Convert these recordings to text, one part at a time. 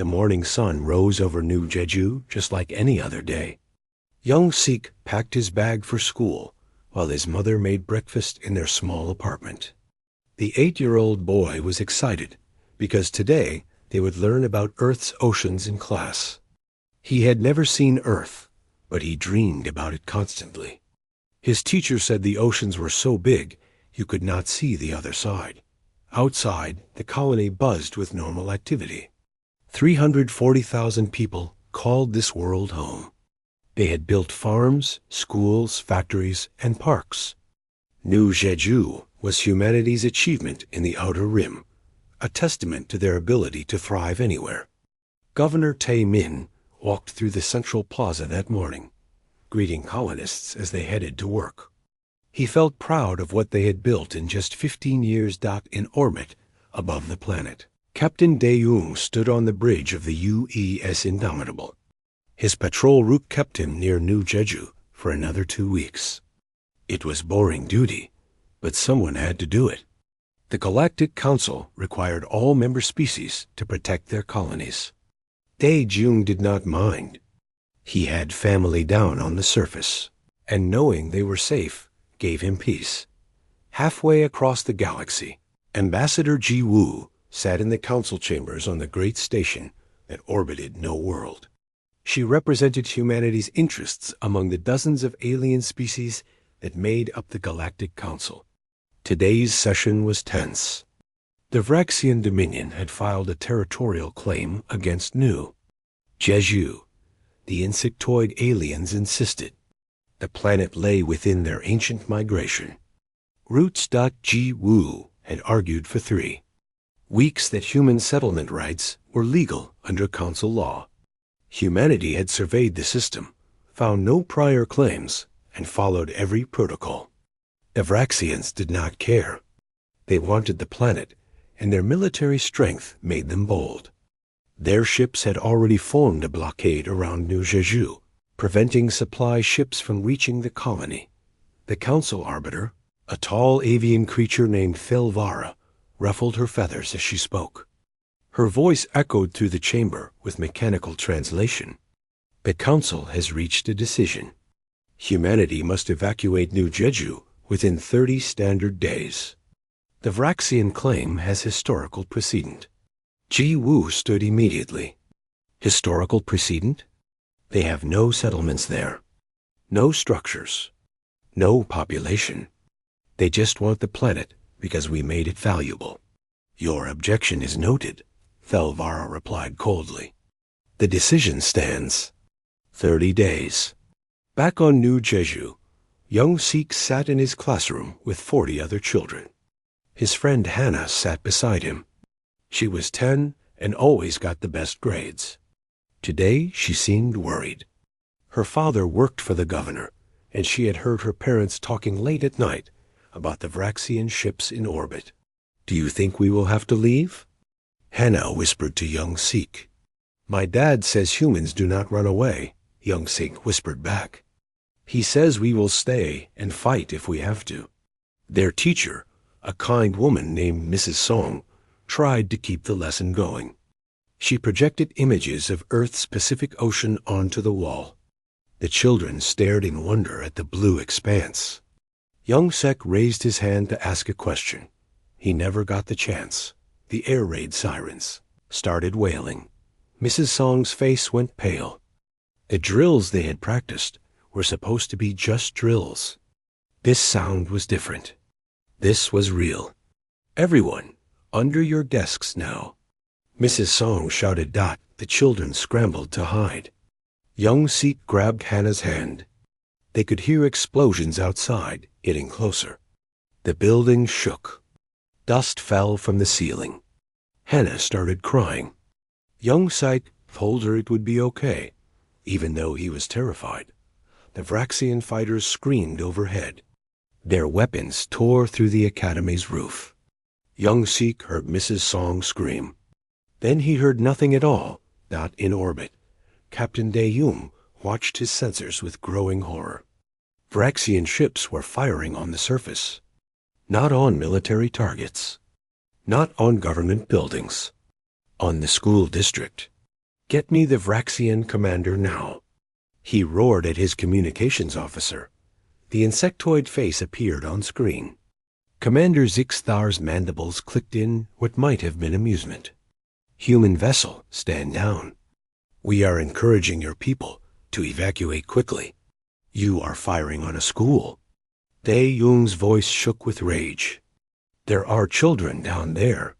The morning sun rose over New Jeju just like any other day. Young Sik packed his bag for school, while his mother made breakfast in their small apartment. The 8-year-old boy was excited, because today they would learn about Earth's oceans in class. He had never seen Earth, but he dreamed about it constantly. His teacher said the oceans were so big you could not see the other side. Outside, the colony buzzed with normal activity. 340,000 people called this world home. They had built farms, schools, factories, and parks. New Jeju was humanity's achievement in the Outer Rim, a testament to their ability to thrive anywhere. Governor Tae-min walked through the central plaza that morning, greeting colonists as they headed to work. He felt proud of what they had built in just 15 years. In orbit above the planet. Captain Dae-young stood on the bridge of the UES Indomitable. His patrol route kept him near New Jeju for another 2 weeks. It was boring duty, but someone had to do it. The Galactic Council required all member species to protect their colonies. Dae-jung did not mind. He had family down on the surface, and knowing they were safe gave him peace. Halfway across the galaxy, Ambassador Ji-woo sat in the council chambers on the great station that orbited No World. She represented humanity's interests among the dozens of alien species that made up the Galactic Council. Today's session was tense. The Vraxian Dominion had filed a territorial claim against New Jeju. The insectoid aliens insisted. The planet lay within their ancient migration. Roots.Ji-woo had argued for 3 weeks that human settlement rights were legal under council law. Humanity had surveyed the system, found no prior claims, and followed every protocol. The Vraxians did not care. They wanted the planet, and their military strength made them bold. Their ships had already formed a blockade around New Jeju, preventing supply ships from reaching the colony. The council arbiter, a tall avian creature named Thelvara, ruffled her feathers as she spoke. Her voice echoed through the chamber with mechanical translation. The council has reached a decision. Humanity must evacuate New Jeju within 30 standard days. The Vraxian claim has historical precedent. Ji-woo stood immediately. Historical precedent? They have no settlements there. No structures. No population. They just want the planet because we made it valuable. Your objection is noted, Thelvara replied coldly. The decision stands. 30 days. Back on New Jeju, young Sik sat in his classroom with 40 other children. His friend Hannah sat beside him. She was 10 and always got the best grades. Today she seemed worried. Her father worked for the governor, and she had heard her parents talking late at night about the Vraxian ships in orbit. Do you think we will have to leave? Hannah whispered to young Sik. My dad says humans do not run away, young Sik whispered back. He says we will stay and fight if we have to. Their teacher, a kind woman named Mrs. Song, tried to keep the lesson going. She projected images of Earth's Pacific Ocean onto the wall. The children stared in wonder at the blue expanse. Young Sek raised his hand to ask a question. He never got the chance. The air raid sirens started wailing. Mrs. Song's face went pale. The drills they had practiced were supposed to be just drills. This sound was different. This was real. Everyone, under your desks now. Mrs. Song shouted. The children scrambled to hide. Young Sik grabbed Hannah's hand. They could hear explosions outside, getting closer. The building shook. Dust fell from the ceiling. Hannah started crying. Young Sik told her it would be okay, even though he was terrified. The Vraxian fighters screamed overhead. Their weapons tore through the academy's roof. Young Sik heard Mrs. Song scream. Then he heard nothing at all, not in orbit. Captain Dae-young watched his sensors with growing horror. Vraxian ships were firing on the surface. Not on military targets. Not on government buildings. On the school district. Get me the Vraxian commander now. He roared at his communications officer. The insectoid face appeared on screen. Commander Zixthar's mandibles clicked in what might have been amusement. Human vessel, stand down. We are encouraging your people to evacuate quickly. You are firing on a school. Dae Jung's voice shook with rage. There are children down there.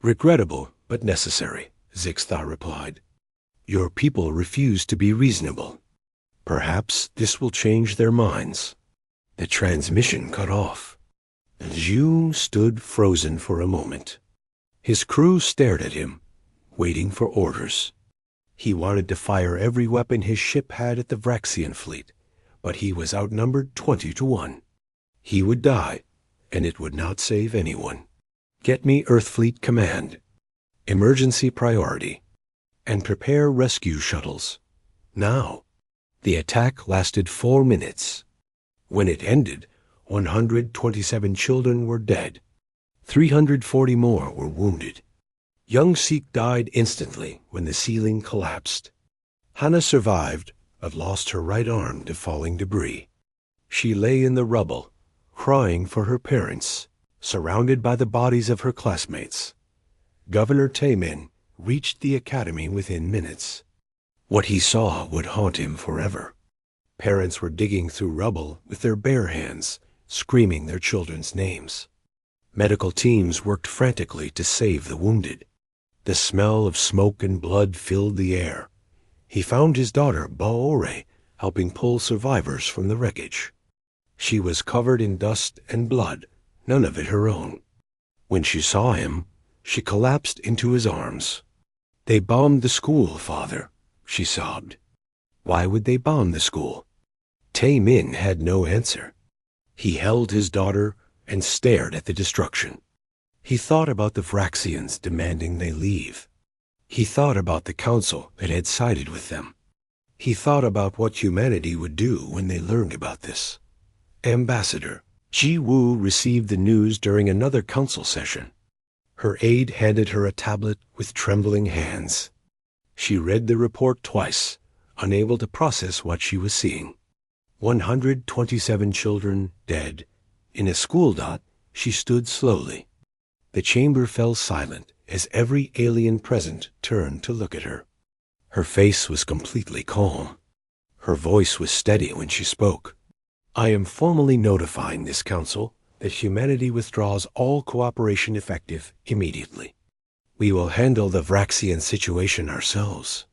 Regrettable, but necessary, Zixthar replied. Your people refuse to be reasonable. Perhaps this will change their minds. The transmission cut off. Jung stood frozen for a moment. His crew stared at him, waiting for orders. He wanted to fire every weapon his ship had at the Vraxian fleet, but he was outnumbered 20-1. He would die, and it would not save anyone. Get me Earthfleet Command. Emergency priority. And prepare rescue shuttles. Now. The attack lasted 4 minutes. When it ended, 127 children were dead. 340 more were wounded. Young Sik died instantly when the ceiling collapsed. Hannah survived, but lost her right arm to falling debris. She lay in the rubble, crying for her parents, surrounded by the bodies of her classmates. Governor Taemin reached the academy within minutes. What he saw would haunt him forever. Parents were digging through rubble with their bare hands, screaming their children's names. Medical teams worked frantically to save the wounded. The smell of smoke and blood filled the air. He found his daughter, Baore, helping pull survivors from the wreckage. She was covered in dust and blood, none of it her own. When she saw him, she collapsed into his arms. They bombed the school, father, she sobbed. Why would they bomb the school? Taemin had no answer. He held his daughter and stared at the destruction. He thought about the Vraxians demanding they leave. He thought about the council that had sided with them. He thought about what humanity would do when they learned about this. Ambassador Ji Woo received the news during another council session. Her aide handed her a tablet with trembling hands. She read the report twice, unable to process what she was seeing. 127 children dead. In a school dot, she stood slowly. The chamber fell silent as every alien present turned to look at her. Her face was completely calm. Her voice was steady when she spoke. I am formally notifying this council that humanity withdraws all cooperation effective immediately. We will handle the Vraxian situation ourselves.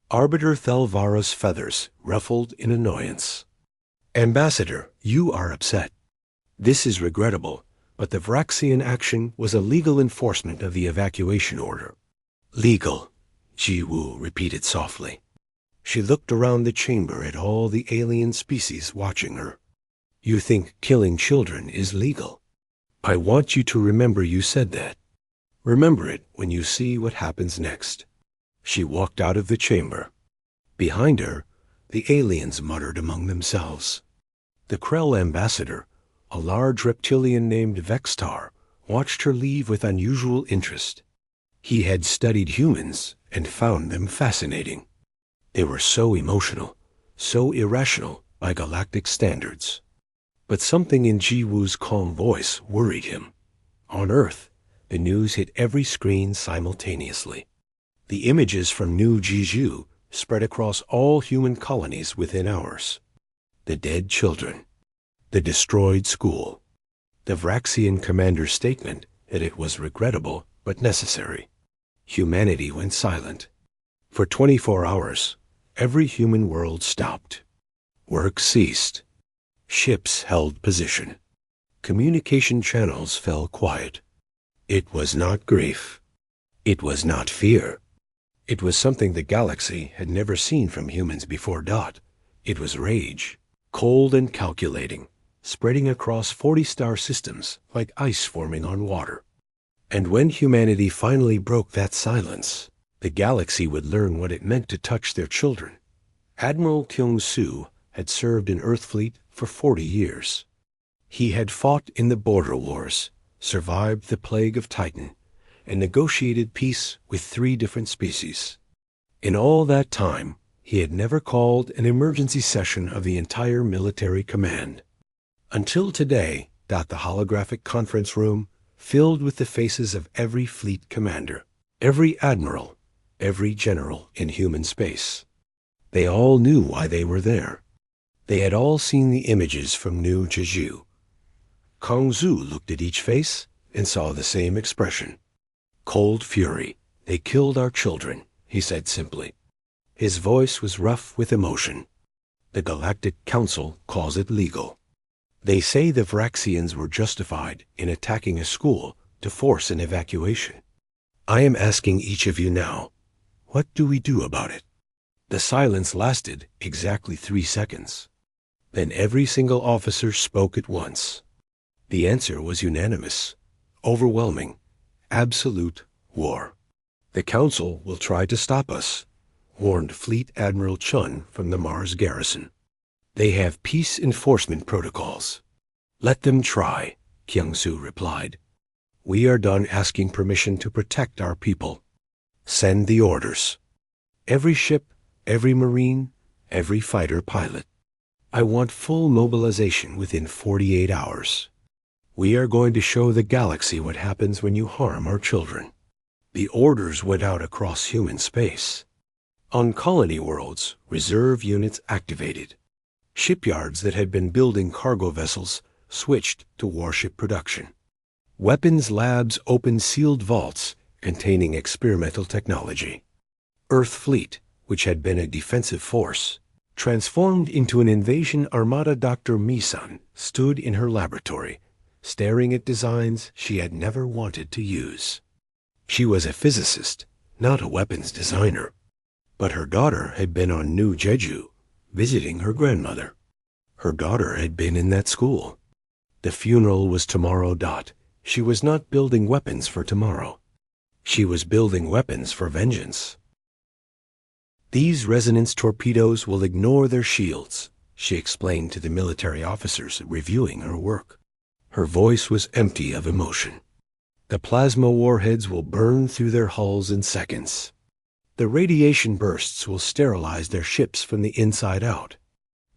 Arbiter Thelvara's feathers ruffled in annoyance. Ambassador, you are upset. This is regrettable, but the Vraxian action was a legal enforcement of the evacuation order. Legal, Ji Woo repeated softly. She looked around the chamber at all the alien species watching her. You think killing children is legal? I want you to remember you said that. Remember it when you see what happens next. She walked out of the chamber. Behind her, the aliens muttered among themselves. The Krell ambassador, a large reptilian named Vextar, watched her leave with unusual interest. He had studied humans and found them fascinating. They were so emotional, so irrational by galactic standards. But something in Ji Woo's calm voice worried him. On Earth, the news hit every screen simultaneously. The images from New Jeju spread across all human colonies within hours. The dead children. The destroyed school. The Vraxian commander's statement that it was regrettable but necessary. Humanity went silent. For 24 hours, every human world stopped. Work ceased. Ships held position. Communication channels fell quiet. It was not grief. It was not fear. It was something the galaxy had never seen from humans before. It was rage, cold and calculating, spreading across 40 star systems like ice forming on water. And when humanity finally broke that silence, the galaxy would learn what it meant to touch their children. Admiral Kyung-soo had served in Earthfleet for 40 years. He had fought in the border wars, survived the plague of Titan, and negotiated peace with 3 different species. In all that time, he had never called an emergency session of the entire military command. Until today, the holographic conference room filled with the faces of every fleet commander, every admiral, every general in human space. They all knew why they were there. They had all seen the images from New Jeju. Kong Zu looked at each face and saw the same expression. Cold fury. They killed our children, he said simply. His voice was rough with emotion. The Galactic Council calls it legal. They say the Vraxians were justified in attacking a school to force an evacuation. I am asking each of you now, what do we do about it? The silence lasted exactly 3 seconds. Then every single officer spoke at once. The answer was unanimous, overwhelming, absolute war. The Council will try to stop us, warned Fleet Admiral Chun from the Mars garrison. They have peace enforcement protocols. Let them try, Kyung-Soo replied. We are done asking permission to protect our people. Send the orders. Every ship, every Marine, every fighter pilot. I want full mobilization within 48 hours. We are going to show the galaxy what happens when you harm our children. The orders went out across human space. On colony worlds, reserve units activated. Shipyards that had been building cargo vessels switched to warship production. Weapons labs opened sealed vaults containing experimental technology. Earth Fleet, which had been a defensive force, transformed into an invasion armada. Dr. Misan stood in her laboratory, staring at designs she had never wanted to use. She was a physicist, not a weapons designer. But her daughter had been on New Jeju, visiting her grandmother. Her daughter had been in that school. The funeral was tomorrow. She was not building weapons for tomorrow. She was building weapons for vengeance. These resonance torpedoes will ignore their shields, she explained to the military officers reviewing her work. Her voice was empty of emotion. The plasma warheads will burn through their hulls in seconds. The radiation bursts will sterilize their ships from the inside out.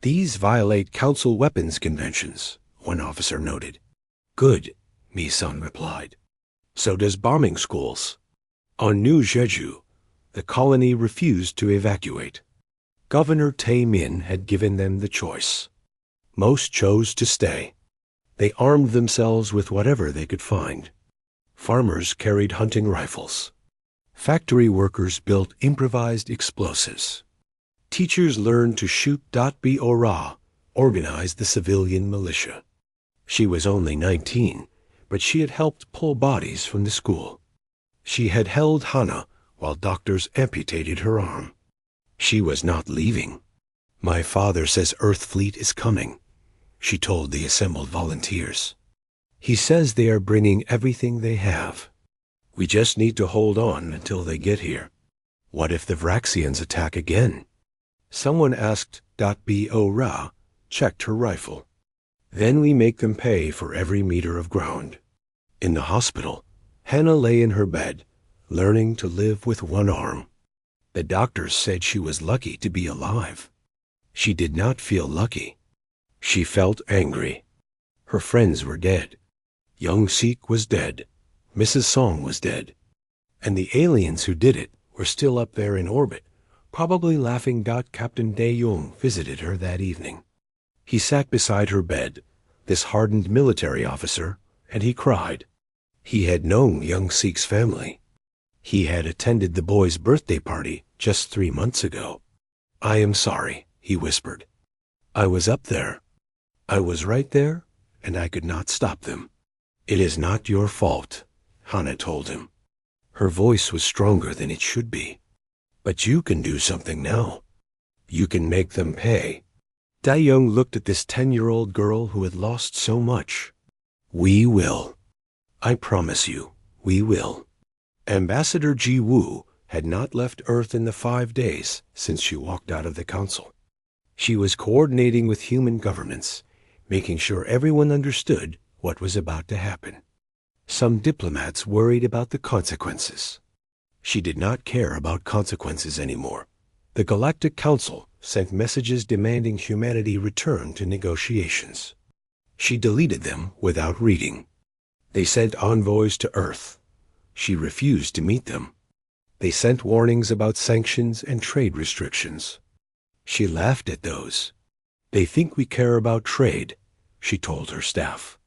These violate Council weapons conventions, one officer noted. Good, Mi-sun replied. So does bombing schools. On New Jeju, the colony refused to evacuate. Governor Tae-min had given them the choice. Most chose to stay. They armed themselves with whatever they could find. Farmers carried hunting rifles. Factory workers built improvised explosives. Teachers learned to shoot. Bora organized the civilian militia. She was only 19, but she had helped pull bodies from the school. She had held Hana while doctors amputated her arm. She was not leaving. My father says Earth Fleet is coming, she told the assembled volunteers. He says they are bringing everything they have. We just need to hold on until they get here. What if the Vraxians attack again? Someone asked. Bora checked her rifle. Then we make them pay for every meter of ground. In the hospital, Hannah lay in her bed, learning to live with one arm. The doctors said she was lucky to be alive. She did not feel lucky. She felt angry. Her friends were dead. Young Sik was dead. Mrs. Song was dead. And the aliens who did it were still up there in orbit, probably laughing. Captain Dae-Young visited her that evening. He sat beside her bed, this hardened military officer, and he cried. He had known young Sik's family. He had attended the boy's birthday party just 3 months ago. I am sorry, he whispered. I was up there. I was right there, and I could not stop them. It is not your fault, Hana told him. Her voice was stronger than it should be. But you can do something now. You can make them pay. Dae-Young looked at this 10-year-old girl who had lost so much. We will. I promise you, we will. Ambassador Ji-woo had not left Earth in the 5 days since she walked out of the Council. She was coordinating with human governments, making sure everyone understood what was about to happen. Some diplomats worried about the consequences. She did not care about consequences anymore. The Galactic Council sent messages demanding humanity return to negotiations. She deleted them without reading. They sent envoys to Earth. She refused to meet them. They sent warnings about sanctions and trade restrictions. She laughed at those. They think we care about trade, she told her staff.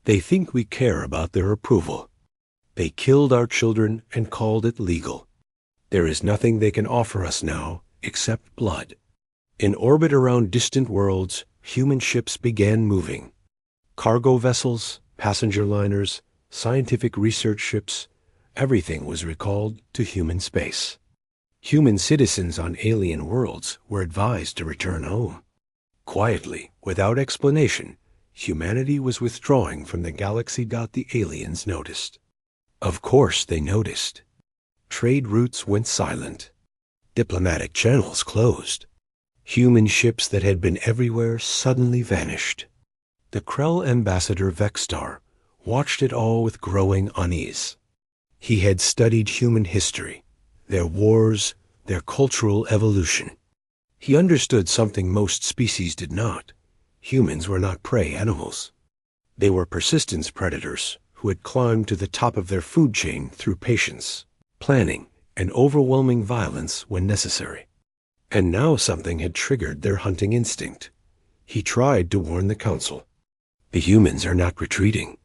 They think we care about their approval. They killed our children and called it legal. There is nothing they can offer us now except blood. In orbit around distant worlds, human ships began moving. Cargo vessels, passenger liners, scientific research ships, everything was recalled to human space. Human citizens on alien worlds were advised to return home. Quietly, without explanation, humanity was withdrawing from the galaxy. The aliens noticed. Of course they noticed. Trade routes went silent. Diplomatic channels closed. Human ships that had been everywhere suddenly vanished. The Krell ambassador Vextar watched it all with growing unease. He had studied human history, their wars, their cultural evolution. He understood something most species did not. Humans were not prey animals. They were persistence predators who had climbed to the top of their food chain through patience, planning, and overwhelming violence when necessary. And now something had triggered their hunting instinct. He tried to warn the Council. The humans are not retreating.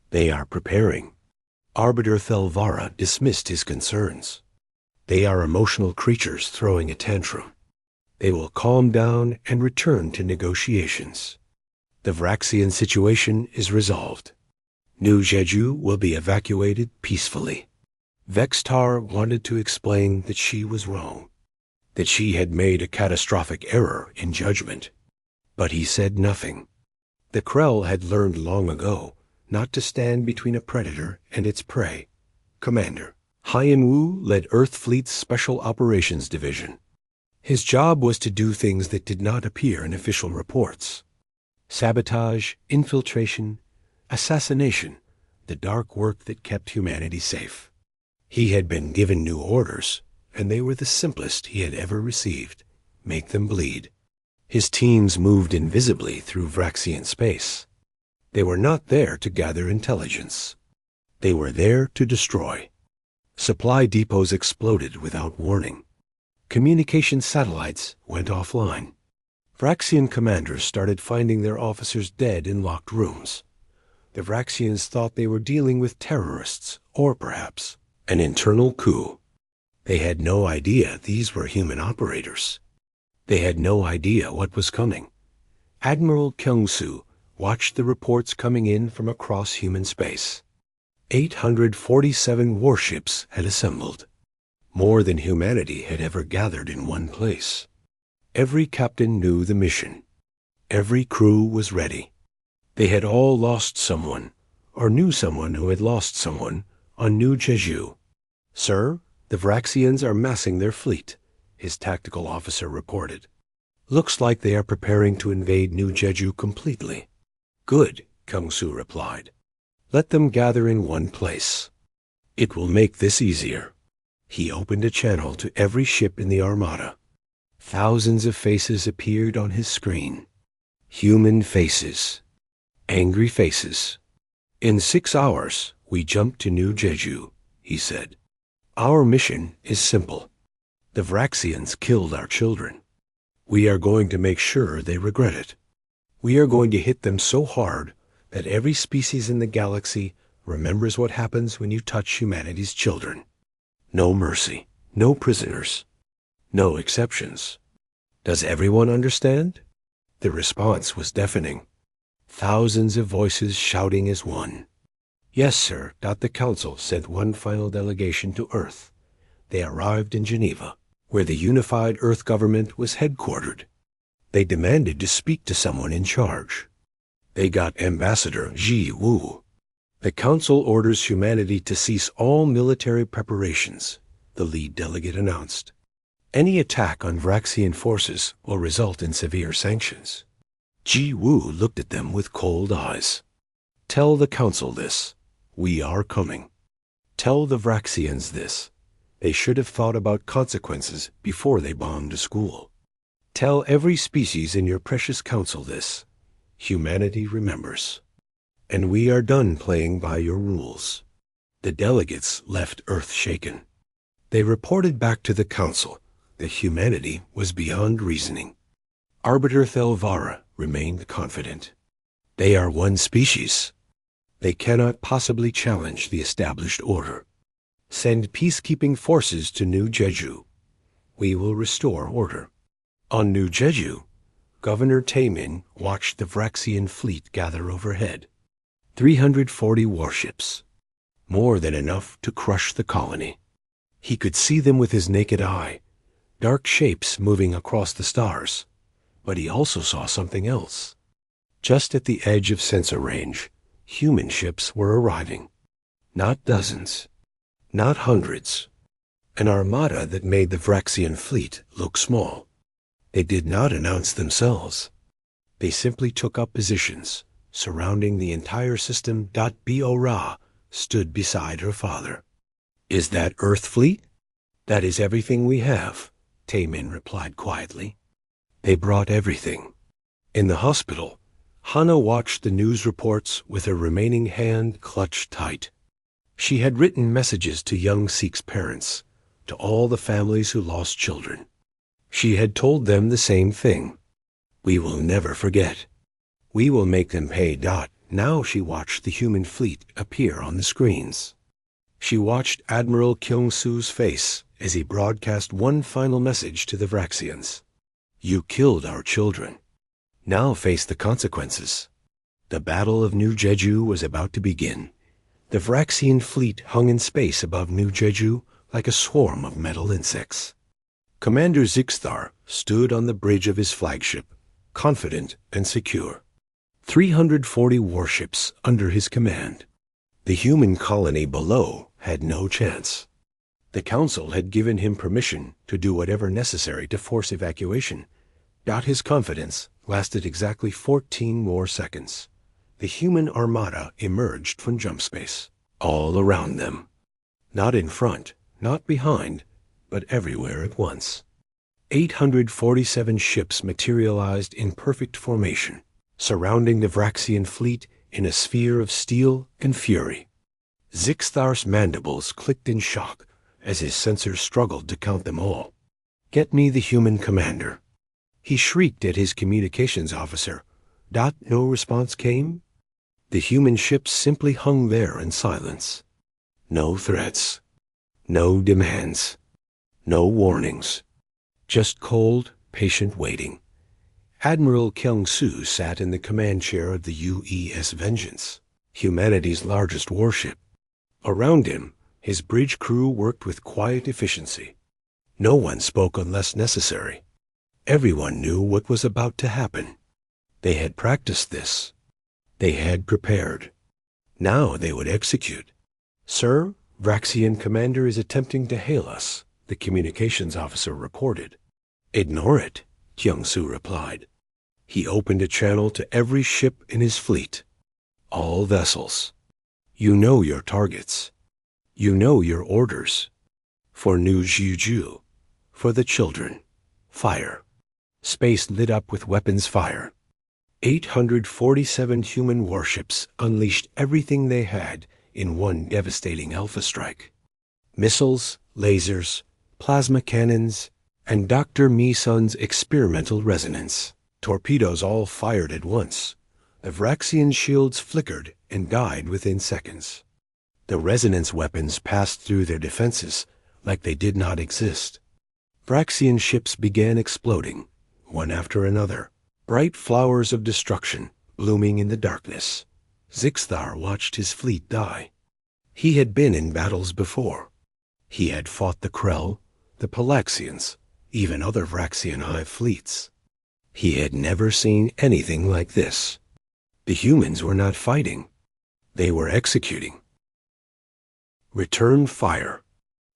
They are preparing. Arbiter Thelvara dismissed his concerns. They are emotional creatures throwing a tantrum. They will calm down and return to negotiations. The Vraxian situation is resolved. New Jeju will be evacuated peacefully. Vextar wanted to explain that she was wrong, that she had made a catastrophic error in judgment. But he said nothing. The Krell had learned long ago not to stand between a predator and its prey. Commander Hyan Wu led Earth Fleet's Special Operations Division. His job was to do things that did not appear in official reports. Sabotage, infiltration, assassination, the dark work that kept humanity safe. He had been given new orders, and they were the simplest he had ever received. Make them bleed. His teams moved invisibly through Vraxian space. They were not there to gather intelligence. They were there to destroy. Supply depots exploded without warning. Communication satellites went offline. Vraxian commanders started finding their officers dead in locked rooms. The Vraxians thought they were dealing with terrorists, or perhaps an internal coup. They had no idea these were human operators. They had no idea what was coming. Admiral Kyung-soo watched the reports coming in from across human space. 847 warships had assembled. More than humanity had ever gathered in one place. Every captain knew the mission. Every crew was ready. They had all lost someone, or knew someone who had lost someone, on New Jeju. Sir, the Vraxians are massing their fleet, his tactical officer reported. Looks like they are preparing to invade New Jeju completely. Good, Kyung-soo replied. Let them gather in one place. It will make this easier. He opened a channel to every ship in the armada. Thousands of faces appeared on his screen. Human faces. Angry faces. In 6 hours, we jump to New Jeju, he said. Our mission is simple. The Vraxians killed our children. We are going to make sure they regret it. We are going to hit them so hard that every species in the galaxy remembers what happens when you touch humanity's children. No mercy, no prisoners, no exceptions. Does everyone understand? The response was deafening. Thousands of voices shouting as one. Yes, sir. The Council sent one final delegation to Earth. They arrived in Geneva, where the unified Earth government was headquartered. They demanded to speak to someone in charge. They got Ambassador Ji Woo. The Council orders humanity to cease all military preparations, the lead delegate announced. Any attack on Vraxian forces will result in severe sanctions. Ji Woo looked at them with cold eyes. Tell the Council this. We are coming. Tell the Vraxians this. They should have thought about consequences before they bombed a school. Tell every species in your precious council this. Humanity remembers. And we are done playing by your rules. The delegates left Earth shaken. They reported back to the council that humanity was beyond reasoning. Arbiter Thelvara remained confident. They are one species. They cannot possibly challenge the established order. Send peacekeeping forces to New Jeju. We will restore order. On New Jeju, Governor Taemin watched the Vraxian fleet gather overhead. 340 warships. More than enough to crush the colony. He could see them with his naked eye, dark shapes moving across the stars. But he also saw something else. Just at the edge of sensor range, human ships were arriving. Not dozens, not hundreds. An armada that made the Vraxian fleet look small. They did not announce themselves. They simply took up positions, surrounding the entire system. Bora stood beside her father. Is that Earth fleet? That is everything we have, Taemin replied quietly. They brought everything. In the hospital, Hana watched the news reports with her remaining hand clutched tight. She had written messages to young Seek's parents, to all the families who lost children. She had told them the same thing. We will never forget. We will make them pay. Now she watched the human fleet appear on the screens. She watched Admiral Kyung-soo's face as he broadcast one final message to the Vraxians. You killed our children. Now face the consequences. The Battle of New Jeju was about to begin. The Vraxian fleet hung in space above New Jeju like a swarm of metal insects. Commander Zixthar stood on the bridge of his flagship, confident and secure. 340 warships under his command. The human colony below had no chance. The council had given him permission to do whatever necessary to force evacuation. His confidence lasted exactly 14 more seconds. The human armada emerged from jump space, all around them. Not in front, not behind, but everywhere at once. 847 ships materialized in perfect formation, surrounding the Vraxian fleet in a sphere of steel and fury. Zixthar's mandibles clicked in shock as his sensors struggled to count them all. Get me the human commander. He shrieked at his communications officer. No response came. The human ships simply hung there in silence. No threats. No demands. No warnings. Just cold, patient waiting. Admiral Kyung-soo sat in the command chair of the UES Vengeance, humanity's largest warship. Around him, his bridge crew worked with quiet efficiency. No one spoke unless necessary. Everyone knew what was about to happen. They had practiced this. They had prepared. Now they would execute. Sir, Vraxian commander is attempting to hail us, the communications officer reported. Ignore it, Kyung-soo replied. He opened a channel to every ship in his fleet. All vessels. You know your targets. You know your orders. For New Jeju. For the children. Fire. Space lit up with weapons fire. 847 human warships unleashed everything they had in one devastating alpha strike. Missiles, lasers, plasma cannons, and Dr. Mi-sun's experimental resonance. Torpedoes all fired at once. The Vraxian shields flickered and died within seconds. The resonance weapons passed through their defenses like they did not exist. Vraxian ships began exploding, one after another, bright flowers of destruction blooming in the darkness. Zixthar watched his fleet die. He had been in battles before. He had fought the Krell, the Palaxians, even other Vraxian hive fleets. He had never seen anything like this. The humans were not fighting. They were executing. Return fire.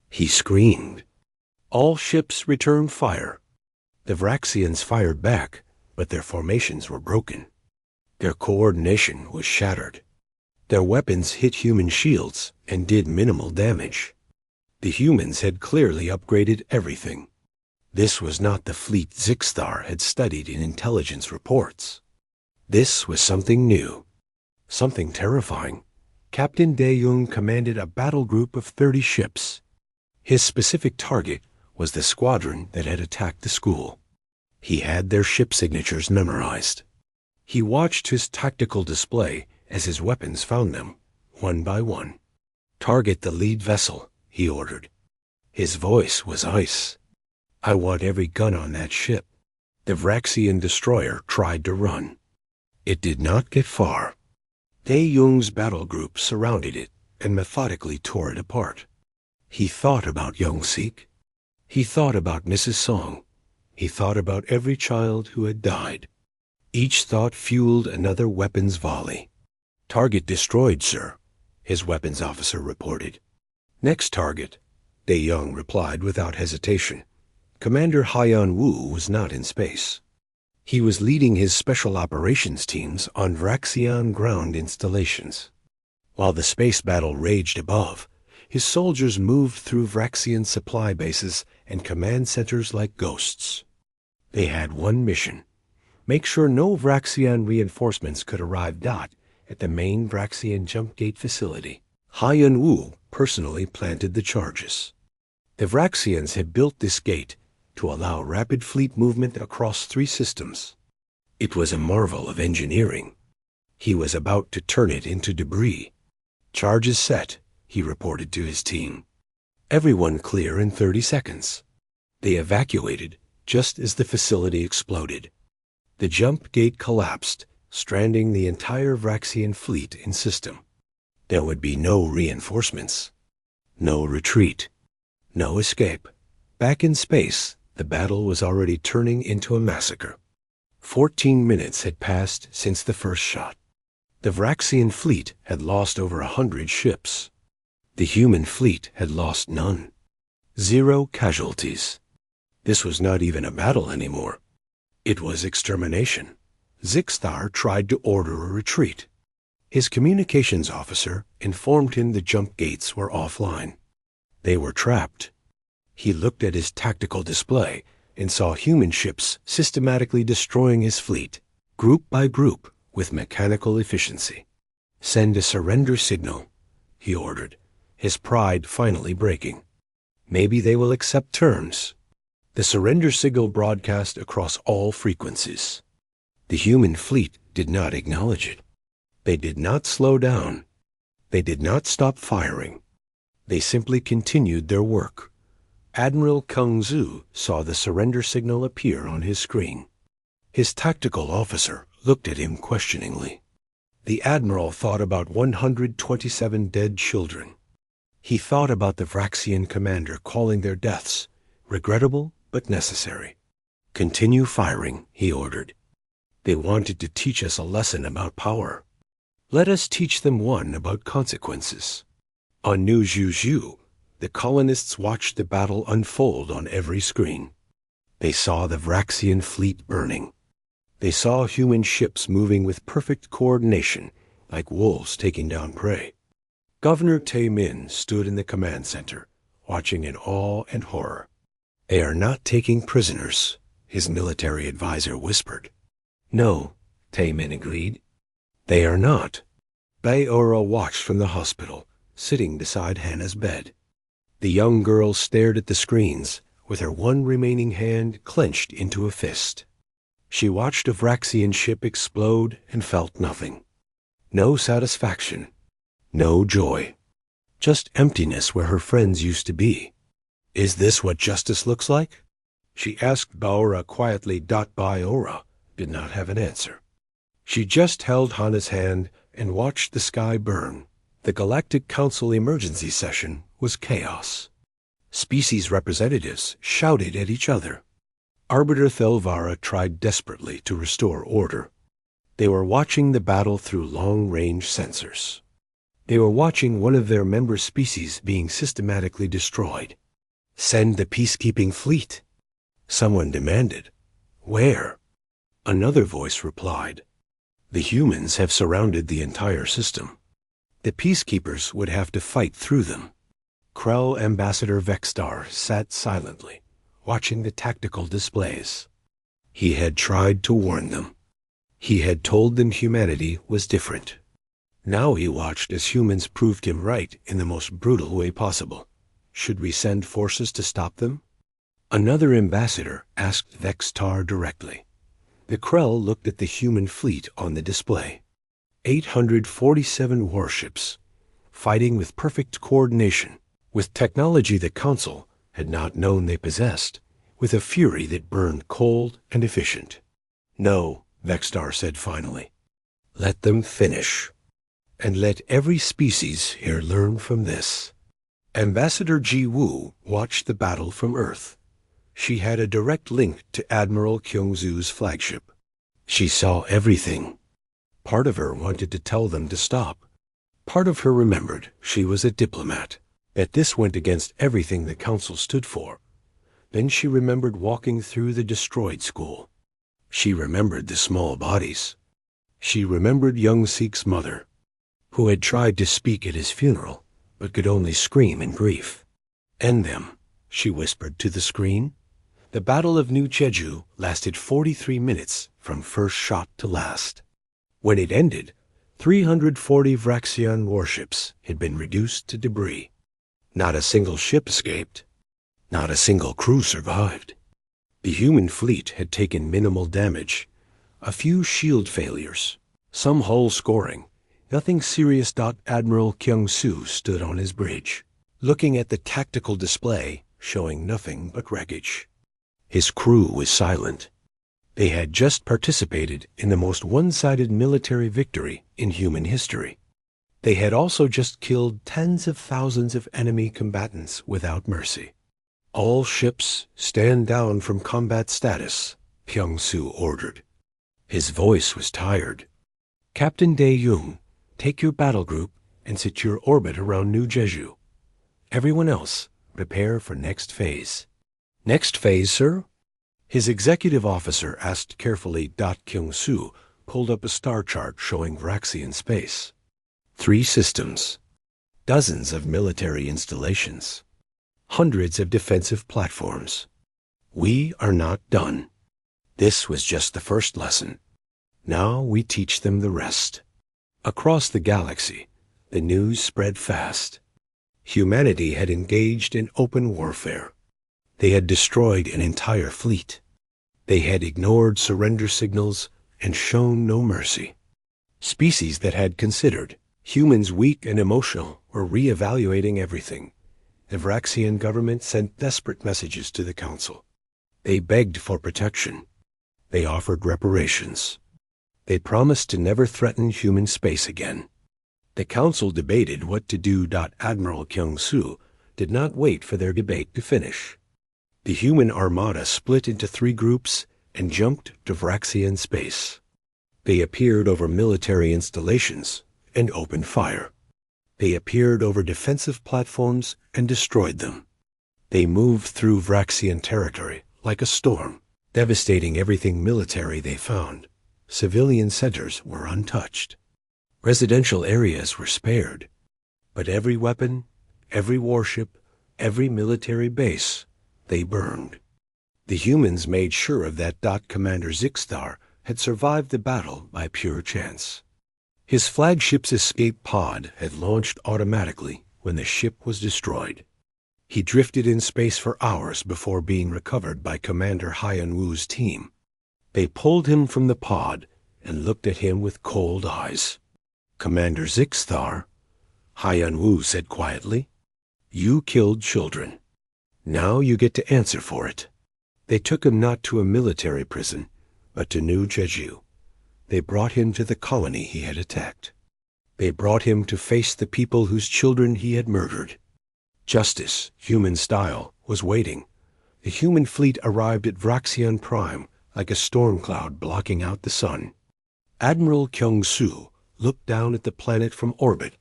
He screamed. All ships return fire. The Vraxians fired back, but their formations were broken. Their coordination was shattered. Their weapons hit human shields and did minimal damage. The humans had clearly upgraded everything. This was not the fleet Zixstar had studied in intelligence reports. This was something new, something terrifying. Captain De-Jong commanded a battle group of 30 ships. His specific target was the squadron that had attacked the school. He had their ship signatures memorized. He watched his tactical display as his weapons found them, one by one. "Target the lead vessel," he ordered. His voice was ice. "I want every gun on that ship." The Vraxian destroyer tried to run. It did not get far. De-Jong's battle group surrounded it and methodically tore it apart. He thought about Young-Sik. He thought about Mrs. Song. He thought about every child who had died. Each thought fueled another weapons volley. "Target destroyed, sir," his weapons officer reported. "Next target," De-Jong replied without hesitation. Commander Haiyan Wu was not in space. He was leading his special operations teams on Vraxian ground installations. While the space battle raged above, his soldiers moved through Vraxian supply bases and command centers like ghosts. They had one mission: make sure no Vraxian reinforcements could arrive at the main Vraxian jump gate facility. Haiyan Wu personally planted the charges. The Vraxians had built this gate to allow rapid fleet movement across 3 systems. It was a marvel of engineering. He was about to turn it into debris. "Charges set," he reported to his team. "Everyone clear in 30 seconds." They evacuated just as the facility exploded. The jump gate collapsed, stranding the entire Vraxian fleet in system. There would be no reinforcements, no retreat, no escape. Back in space, the battle was already turning into a massacre. 14 minutes had passed since the first shot. The Vraxian fleet had lost over 100 ships. The human fleet had lost none. 0 casualties. This was not even a battle anymore. It was extermination. Zixstar tried to order a retreat. His communications officer informed him the jump gates were offline. They were trapped. He looked at his tactical display and saw human ships systematically destroying his fleet, group by group, with mechanical efficiency. "Send a surrender signal," he ordered, his pride finally breaking. "Maybe they will accept terms." The surrender signal broadcast across all frequencies. The human fleet did not acknowledge it. They did not slow down. They did not stop firing. They simply continued their work. Admiral Kung Zu saw the surrender signal appear on his screen. His tactical officer looked at him questioningly. The admiral thought about 127 dead children. He thought about the Vraxian commander calling their deaths regrettable but necessary. "Continue firing," he ordered. "They wanted to teach us a lesson about power. Let us teach them one about consequences." On New Zhu, the colonists watched the battle unfold on every screen. They saw the Vraxian fleet burning. They saw human ships moving with perfect coordination, like wolves taking down prey. Governor Tae-min stood in the command center, watching in awe and horror. "They are not taking prisoners," his military advisor whispered. "No," Tae-min agreed. "They are not." Baeora watched from the hospital, sitting beside Hannah's bed. The young girl stared at the screens, with her one remaining hand clenched into a fist. She watched a Vraxian ship explode and felt nothing. No satisfaction, no joy, just emptiness where her friends used to be. "Is this what justice looks like?" she asked Baora quietly. Baora did not have an answer. She just held Hannah's hand and watched the sky burn. The Galactic Council emergency session was chaos. Species representatives shouted at each other. Arbiter Thelvara tried desperately to restore order. They were watching the battle through long-range sensors. They were watching one of their member species being systematically destroyed. "Send the peacekeeping fleet," someone demanded. "Where?" Another voice replied. "The humans have surrounded the entire system. The peacekeepers would have to fight through them." Krell Ambassador Vexstar sat silently, watching the tactical displays. He had tried to warn them. He had told them humanity was different. Now he watched as humans proved him right in the most brutal way possible. Should we send forces to stop them? Another ambassador asked Vexstar directly. The Krell looked at the human fleet on the display. 847 warships, fighting with perfect coordination, with technology the Council had not known they possessed, with a fury that burned cold and efficient. No, Vexstar said finally. Let them finish. And let every species here learn from this. Ambassador Ji Woo watched the battle from Earth. She had a direct link to Admiral Kyung-Soo's flagship. She saw everything. Part of her wanted to tell them to stop. Part of her remembered she was a diplomat, that this went against everything the Council stood for. Then she remembered walking through the destroyed school. She remembered the small bodies. She remembered young Seek's mother, who had tried to speak at his funeral, but could only scream in grief. End them, she whispered to the screen. The Battle of New Jeju lasted 43 minutes from first shot to last. When it ended, 340 Vraxian warships had been reduced to debris. Not a single ship escaped. Not a single crew survived. The human fleet had taken minimal damage. A few shield failures, some hull scoring. Nothing serious. Admiral Kyung-Soo stood on his bridge, looking at the tactical display, showing nothing but wreckage. His crew was silent. They had just participated in the most one-sided military victory in human history. They had also just killed tens of thousands of enemy combatants without mercy. All ships stand down from combat status, Kyung-Soo ordered. His voice was tired. Captain Dae-Yoon, take your battle group and set your orbit around New Jeju. Everyone else, prepare for next phase. Next phase, sir? His executive officer asked carefully. Kyung-Soo pulled up a star chart showing Vraxian space. 3 systems, dozens of military installations, hundreds of defensive platforms. We are not done. This was just the first lesson. Now we teach them the rest. Across the galaxy, the news spread fast. Humanity had engaged in open warfare. They had destroyed an entire fleet. They had ignored surrender signals and shown no mercy. Species that had considered, humans weak and emotional, were re-evaluating everything. The Vraxian government sent desperate messages to the Council. They begged for protection. They offered reparations. They promised to never threaten human space again. The Council debated what to do. Admiral Kyung-Soo did not wait for their debate to finish. The human armada split into 3 groups and jumped to Vraxian space. They appeared over military installations and opened fire. They appeared over defensive platforms and destroyed them. They moved through Vraxian territory like a storm, devastating everything military they found. Civilian centers were untouched. Residential areas were spared. But every weapon, every warship, every military base, they burned. The humans made sure of that. Commander Zixstar had survived the battle by pure chance. His flagship's escape pod had launched automatically when the ship was destroyed. He drifted in space for hours before being recovered by Commander Hyun-Woo's team. They pulled him from the pod and looked at him with cold eyes. Commander Zixstar, Hyun-Woo said quietly, you killed children. Now you get to answer for it. They took him not to a military prison, but to New Jeju. They brought him to the colony he had attacked. They brought him to face the people whose children he had murdered. Justice, human style, was waiting. The human fleet arrived at Vraxian Prime like a storm cloud blocking out the sun. Admiral Kyung-Soo looked down at the planet from orbit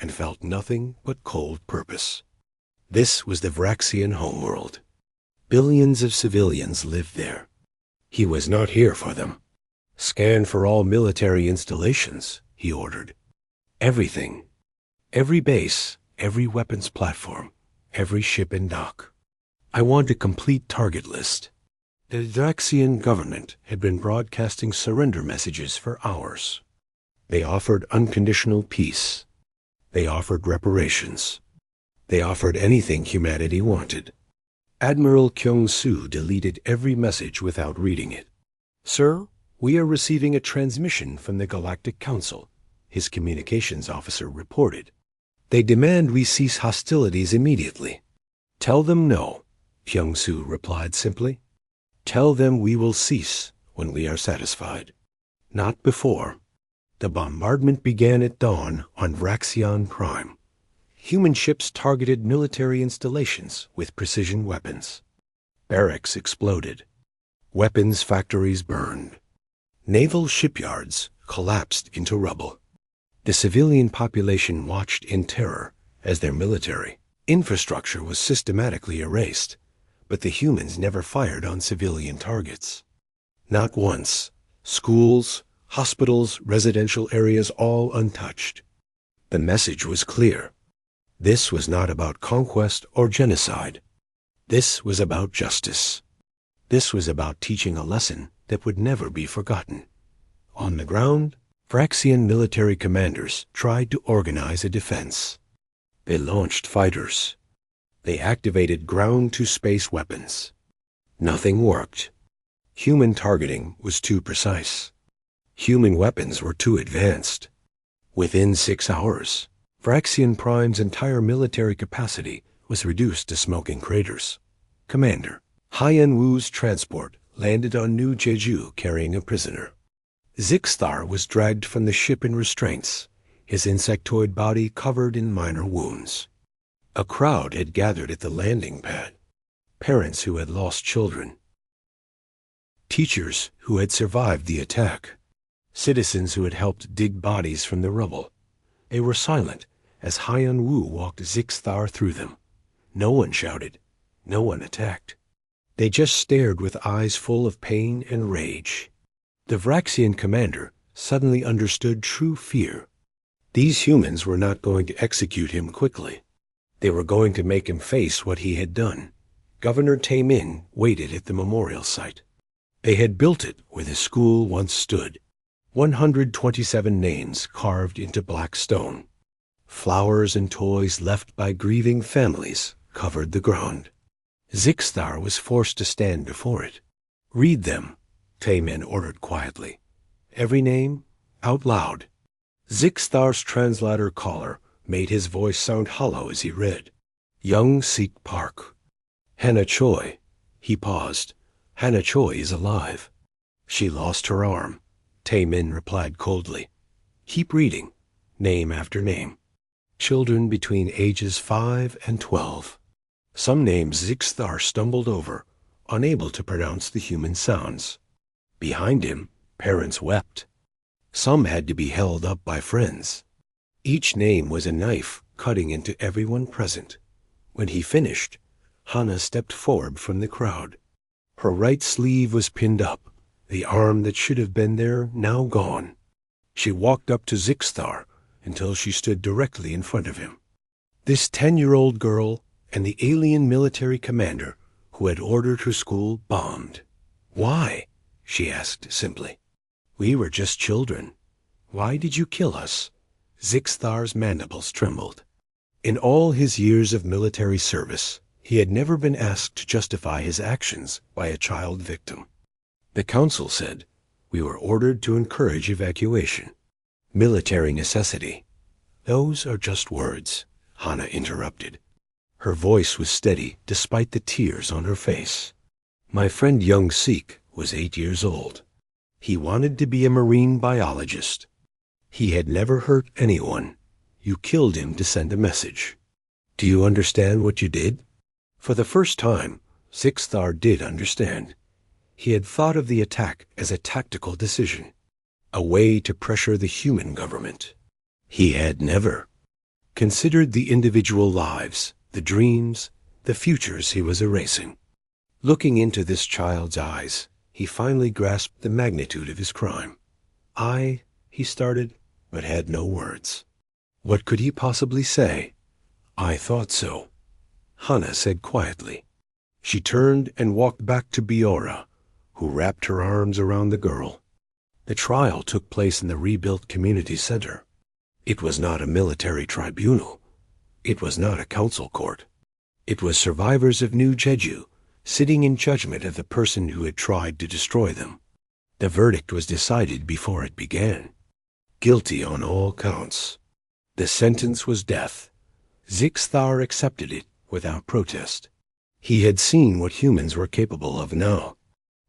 and felt nothing but cold purpose. This was the Vraxian homeworld. Billions of civilians lived there. He was not here for them. Scan for all military installations, he ordered. Everything. Every base, every weapons platform, every ship in dock. I want a complete target list. The Draxian government had been broadcasting surrender messages for hours. They offered unconditional peace. They offered reparations. They offered anything humanity wanted. Admiral Kyung-soo deleted every message without reading it. "Sir, we are receiving a transmission from the Galactic Council," his communications officer reported. "They demand we cease hostilities immediately." "Tell them no," Kyung-soo replied simply. "Tell them we will cease when we are satisfied. Not before." The bombardment began at dawn on Vraxion Prime. Human ships targeted military installations with precision weapons. Barracks exploded. Weapons factories burned. Naval shipyards collapsed into rubble. The civilian population watched in terror as their military infrastructure was systematically erased, but the humans never fired on civilian targets. Not once. Schools, hospitals, residential areas all untouched. The message was clear. This was not about conquest or genocide. This was about justice. This was about teaching a lesson that would never be forgotten. On the ground, Vraxian military commanders tried to organize a defense. They launched fighters. They activated ground-to-space weapons. Nothing worked. Human targeting was too precise. Human weapons were too advanced. Within 6 hours, Vraxion Prime's entire military capacity was reduced to smoking craters. Commander, Haiyan Wu's transport landed on New Jeju carrying a prisoner. Zixthar was dragged from the ship in restraints, his insectoid body covered in minor wounds. A crowd had gathered at the landing pad. Parents who had lost children. Teachers who had survived the attack. Citizens who had helped dig bodies from the rubble. They were silent as Haiyan Wu walked Zixthar through them. No one shouted. No one attacked. They just stared with eyes full of pain and rage. The Vraxian commander suddenly understood true fear. These humans were not going to execute him quickly. They were going to make him face what he had done. Governor Taemin waited at the memorial site. They had built it where the school once stood. 127 names carved into black stone. Flowers and toys left by grieving families covered the ground. Zixthar was forced to stand before it. "Read them," Taemin ordered quietly. "Every name, out loud." Zixthar's translator caller made his voice sound hollow as he read. "Young Sik Park. Hannah Choi." He paused. "Hannah Choi is alive." "She lost her arm," Taemin replied coldly. "Keep reading, name after name. Children between ages 5 and 12. Some names Zixthar stumbled over, unable to pronounce the human sounds. Behind him, parents wept. Some had to be held up by friends. Each name was a knife cutting into everyone present. When he finished, Hannah stepped forward from the crowd. Her right sleeve was pinned up, the arm that should have been there now gone. She walked up to Zixthar until she stood directly in front of him. This 10-year-old girl and the alien military commander who had ordered her school bombed. "Why?" she asked simply. "We were just children. Why did you kill us?" Zixthar's mandibles trembled. In all his years of military service, he had never been asked to justify his actions by a child victim. The council said, "We were ordered to encourage evacuation." Military necessity. "Those are just words," Hannah interrupted. Her voice was steady despite the tears on her face. "My friend Young Sik was 8 years old. He wanted to be a marine biologist. He had never hurt anyone. You killed him to send a message. Do you understand what you did?" For the first time, Zixthar did understand. He had thought of the attack as a tactical decision, a way to pressure the human government. He had never considered the individual lives, the dreams, the futures he was erasing. Looking into this child's eyes, he finally grasped the magnitude of his crime. He started, but had no words. What could he possibly say? "I thought so." Hana said quietly. She turned and walked back to Biora, who wrapped her arms around the girl. The trial took place in the rebuilt community center. It was not a military tribunal. It was not a council court. It was survivors of New Jeju, sitting in judgment of the person who had tried to destroy them. The verdict was decided before it began. Guilty on all counts. The sentence was death. Zixthar accepted it without protest. He had seen what humans were capable of now.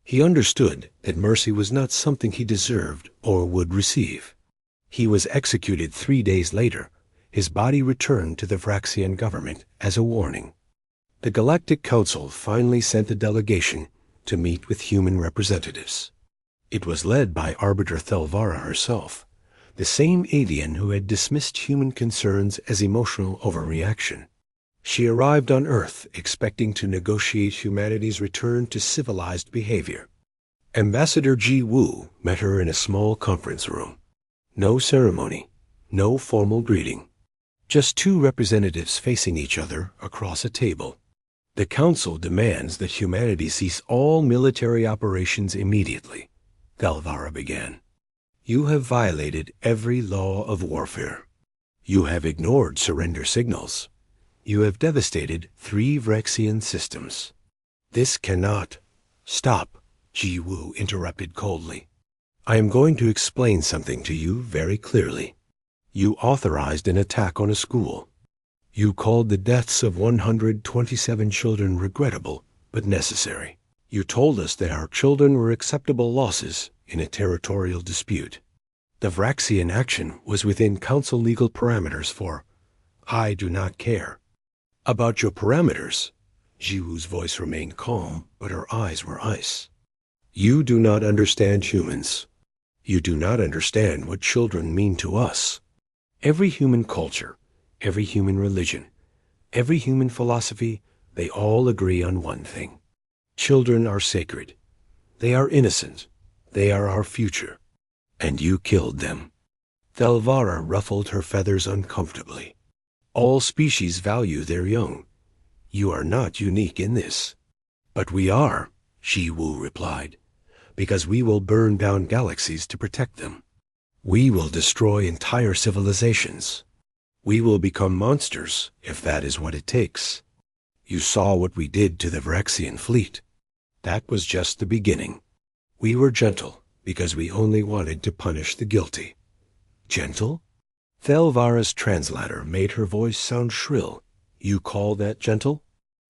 He understood that mercy was not something he deserved or would receive. He was executed 3 days later. His body returned to the Vraxian government as a warning. The Galactic Council finally sent a delegation to meet with human representatives. It was led by Arbiter Thelvara herself, the same alien who had dismissed human concerns as emotional overreaction. She arrived on Earth expecting to negotiate humanity's return to civilized behavior. Ambassador Ji Woo met her in a small conference room. No ceremony, no formal greeting. Just 2 representatives facing each other across a table. The Council demands that humanity cease all military operations immediately, Thelvara began. You have violated every law of warfare. You have ignored surrender signals. You have devastated 3 Vraxian systems. This cannot. Stop, Ji Woo interrupted coldly. I am going to explain something to you very clearly. You authorized an attack on a school. You called the deaths of 127 children regrettable but necessary. You told us that our children were acceptable losses in a territorial dispute. The Vraxian action was within Council legal parameters for I do not care. About your parameters, Ji Woo's voice remained calm, but her eyes were ice. You do not understand humans. You do not understand what children mean to us. Every human culture, every human religion, every human philosophy, they all agree on one thing. Children are sacred. They are innocent. They are our future. And you killed them. Thelvara ruffled her feathers uncomfortably. All species value their young. You are not unique in this. But we are, Ji Woo replied, because we will burn down galaxies to protect them. We will destroy entire civilizations. We will become monsters, if that is what it takes. You saw what we did to the Vraxian fleet. That was just the beginning. We were gentle, because we only wanted to punish the guilty. Gentle? Thelvara's translator made her voice sound shrill. You call that gentle?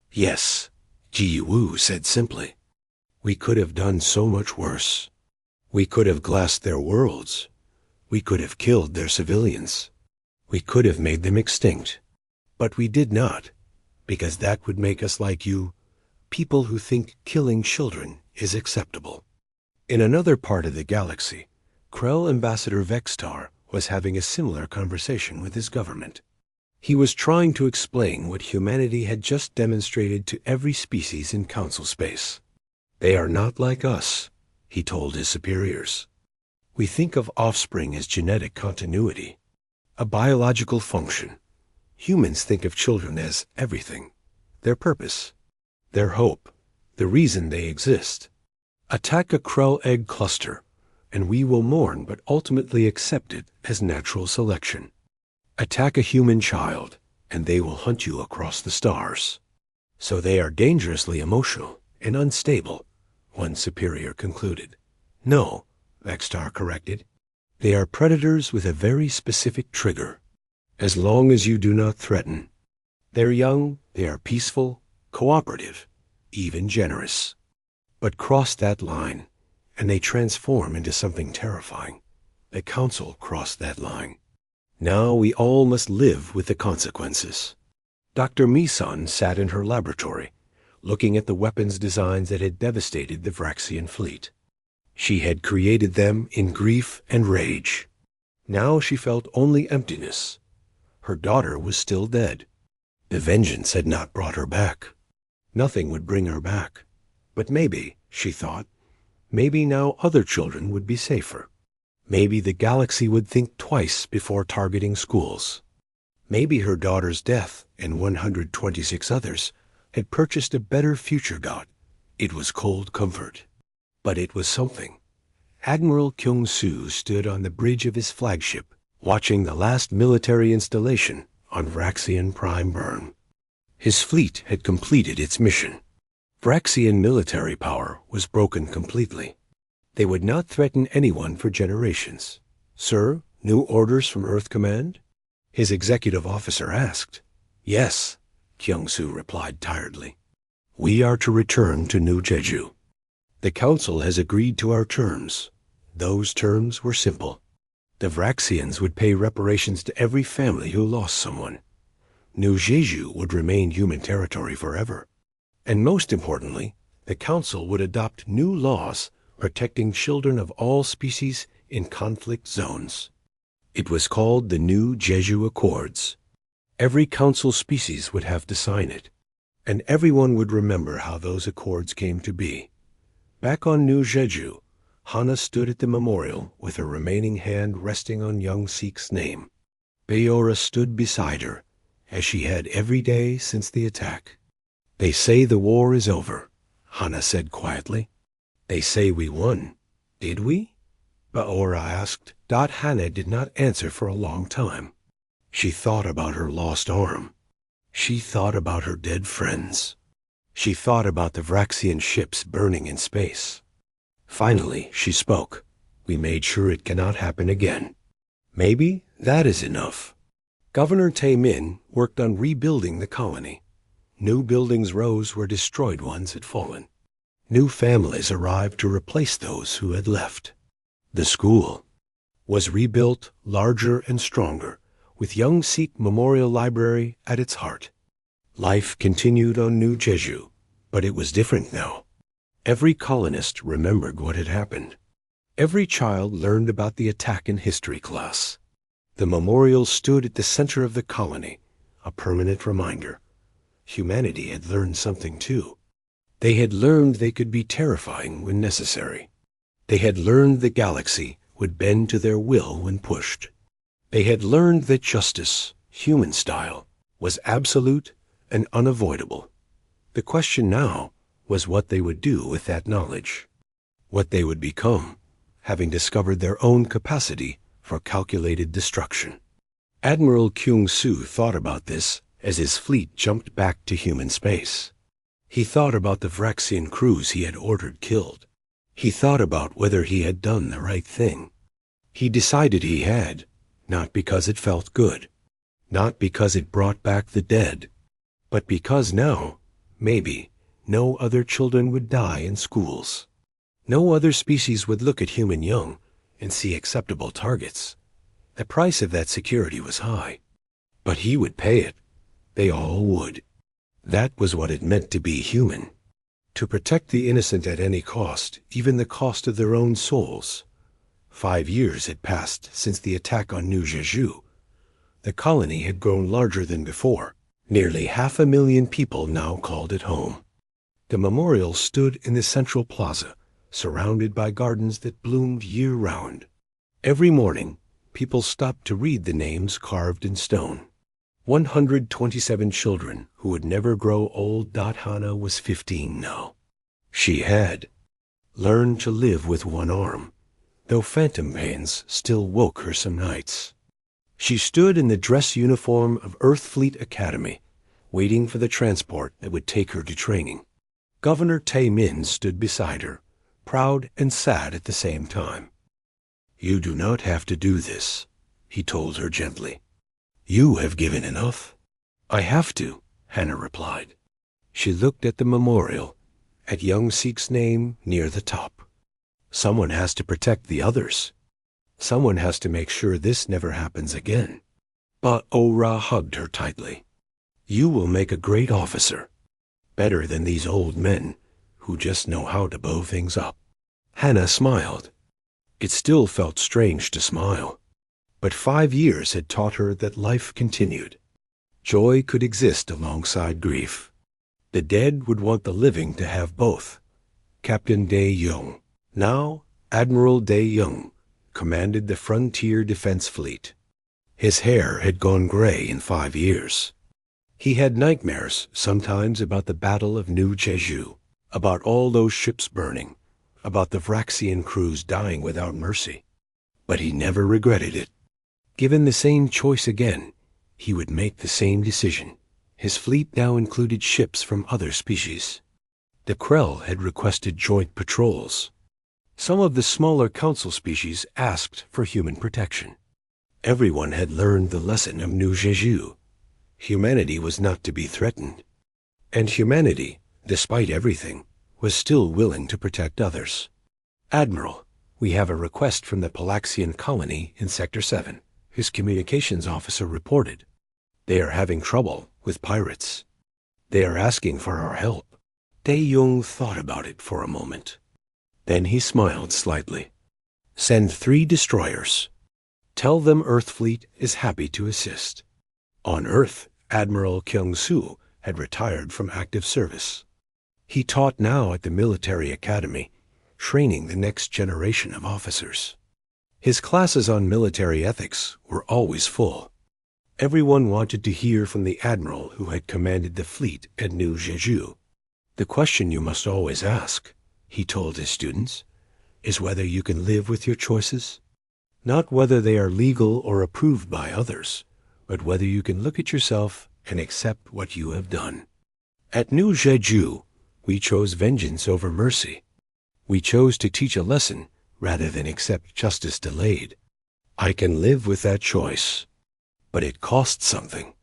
Yes, Ji Woo said simply. We could have done so much worse. We could have glassed their worlds. We could have killed their civilians. We could have made them extinct. But we did not, because that would make us like you, people who think killing children is acceptable. In another part of the galaxy, Krell Ambassador Vextar was having a similar conversation with his government. He was trying to explain what humanity had just demonstrated to every species in Council space. They are not like us, he told his superiors. We think of offspring as genetic continuity, a biological function. Humans think of children as everything, their purpose, their hope, the reason they exist. Attack a Krell egg cluster, and we will mourn but ultimately accept it as natural selection. Attack a human child, and they will hunt you across the stars. So they are dangerously emotional and unstable, one superior concluded. No, Vextar corrected. They are predators with a very specific trigger. As long as you do not threaten. They're young, they are peaceful, cooperative, even generous. But cross that line, and they transform into something terrifying. The Council crossed that line. Now we all must live with the consequences. Dr. Meeson sat in her laboratory, looking at the weapons designs that had devastated the Vraxian fleet. She had created them in grief and rage. Now she felt only emptiness. Her daughter was still dead. The vengeance had not brought her back. Nothing would bring her back. But maybe, she thought, maybe now other children would be safer. Maybe the galaxy would think twice before targeting schools. Maybe her daughter's death and 126 others had purchased a better future god. It was cold comfort. But it was something. Admiral Kyung-soo stood on the bridge of his flagship, watching the last military installation on Vraxian Prime burn. His fleet had completed its mission. Vraxian military power was broken completely. They would not threaten anyone for generations. "Sir, new orders from Earth Command?" his executive officer asked. "Yes," Kyung-soo replied tiredly. "We are to return to New Jeju. The Council has agreed to our terms." Those terms were simple. The Vraxians would pay reparations to every family who lost someone. New Jeju would remain human territory forever. And most importantly, the Council would adopt new laws protecting children of all species in conflict zones. It was called the New Jeju Accords. Every Council species would have to sign it, and everyone would remember how those accords came to be. Back on New Jeju, Hana stood at the memorial with her remaining hand resting on young Seek's name. Bayora stood beside her, as she had every day since the attack. "They say the war is over," Hana said quietly. "They say we won. Did we?" Bayora asked. Hana did not answer for a long time. She thought about her lost arm. She thought about her dead friends. She thought about the Vraxian ships burning in space. Finally, she spoke. "We made sure it cannot happen again." Maybe that is enough. Governor Tae-min worked on rebuilding the colony. New buildings rose where destroyed ones had fallen. New families arrived to replace those who had left. The school was rebuilt larger and stronger, with Young Sikh Memorial Library at its heart. Life continued on New Jeju, but it was different now. Every colonist remembered what had happened. Every child learned about the attack in history class. The memorial stood at the center of the colony, a permanent reminder. Humanity had learned something too. They had learned they could be terrifying when necessary. They had learned the galaxy would bend to their will when pushed. They had learned that justice, human style, was absolute and unavoidable. The question now was what they would do with that knowledge, what they would become, having discovered their own capacity for calculated destruction. Admiral Kyung-soo thought about this as his fleet jumped back to human space. He thought about the Vraxian crews he had ordered killed. He thought about whether he had done the right thing. He decided he had, not because it felt good, not because it brought back the dead, but because now, maybe, no other children would die in schools. No other species would look at human young and see acceptable targets. The price of that security was high, but he would pay it. They all would. That was what it meant to be human. To protect the innocent at any cost, even the cost of their own souls. 5 years had passed since the attack on New Jeju. The colony had grown larger than before. Nearly 500,000 people now called it home. The memorial stood in the central plaza, surrounded by gardens that bloomed year-round. Every morning, people stopped to read the names carved in stone. 127 children who would never grow old. Hana was 15 now. She had learned to live with one arm, though phantom pains still woke her some nights. She stood in the dress uniform of Earth Fleet Academy, waiting for the transport that would take her to training. Governor Tae-min stood beside her, proud and sad at the same time. "You do not have to do this," he told her gently. "You have given enough." "I have to," Hana replied. She looked at the memorial, at young Seek's name near the top. Someone has to protect the others. Someone has to make sure this never happens again. But Ora hugged her tightly. "You will make a great officer. Better than these old men who just know how to blow things up." Hana smiled. It still felt strange to smile, but 5 years had taught her that life continued. Joy could exist alongside grief. The dead would want the living to have both. Captain Dae-young, now Admiral Dae-young, commanded the Frontier Defense Fleet. His hair had gone gray in 5 years. He had nightmares sometimes about the Battle of New Jeju, about all those ships burning, about the Vraxian crews dying without mercy. But he never regretted it. Given the same choice again, he would make the same decision. His fleet now included ships from other species. The Krell had requested joint patrols. Some of the smaller council species asked for human protection. Everyone had learned the lesson of New Jeju. Humanity was not to be threatened. And humanity, despite everything, was still willing to protect others. Admiral, we have a request from the Palaxian colony in Sector 7, his communications officer reported. They are having trouble with pirates. They are asking for our help. Tae-Yong thought about it for a moment. Then he smiled slightly. Send 3 destroyers. Tell them Earth Fleet is happy to assist. On Earth, Admiral Kyung-soo had retired from active service. He taught now at the military academy, training the next generation of officers. His classes on military ethics were always full. Everyone wanted to hear from the admiral who had commanded the fleet at New Jeju. The question you must always ask, he told his students, is whether you can live with your choices. Not whether they are legal or approved by others, but whether you can look at yourself and accept what you have done. At New Jeju, we chose vengeance over mercy. We chose to teach a lesson rather than accept justice delayed. I can live with that choice. But it cost something.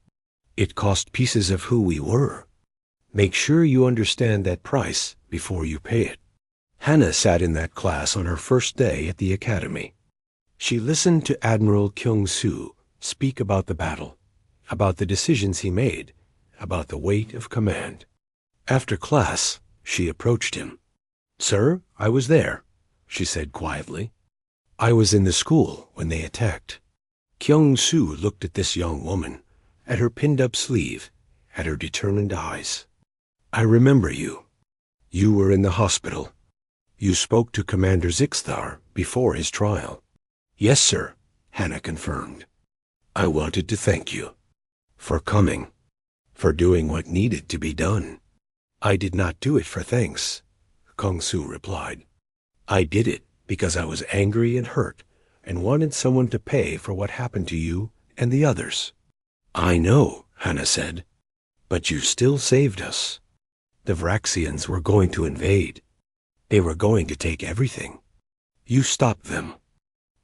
It cost pieces of who we were. Make sure you understand that price before you pay it. Hannah sat in that class on her first day at the academy. She listened to Admiral Kyung-soo speak about the battle, about the decisions he made, about the weight of command. After class, she approached him. "Sir, I was there," she said quietly. "I was in the school when they attacked." Kyung-soo looked at this young woman, at her pinned-up sleeve, at her determined eyes. "I remember you. You were in the hospital. You spoke to Commander Zixthar before his trial." "Yes, sir," Hannah confirmed. "I wanted to thank you for coming, for doing what needed to be done." "I did not do it for thanks," Kyung-soo replied. "I did it because I was angry and hurt and wanted someone to pay for what happened to you and the others." "I know," Hannah said, "but you still saved us. The Vraxians were going to invade. They were going to take everything. You stopped them.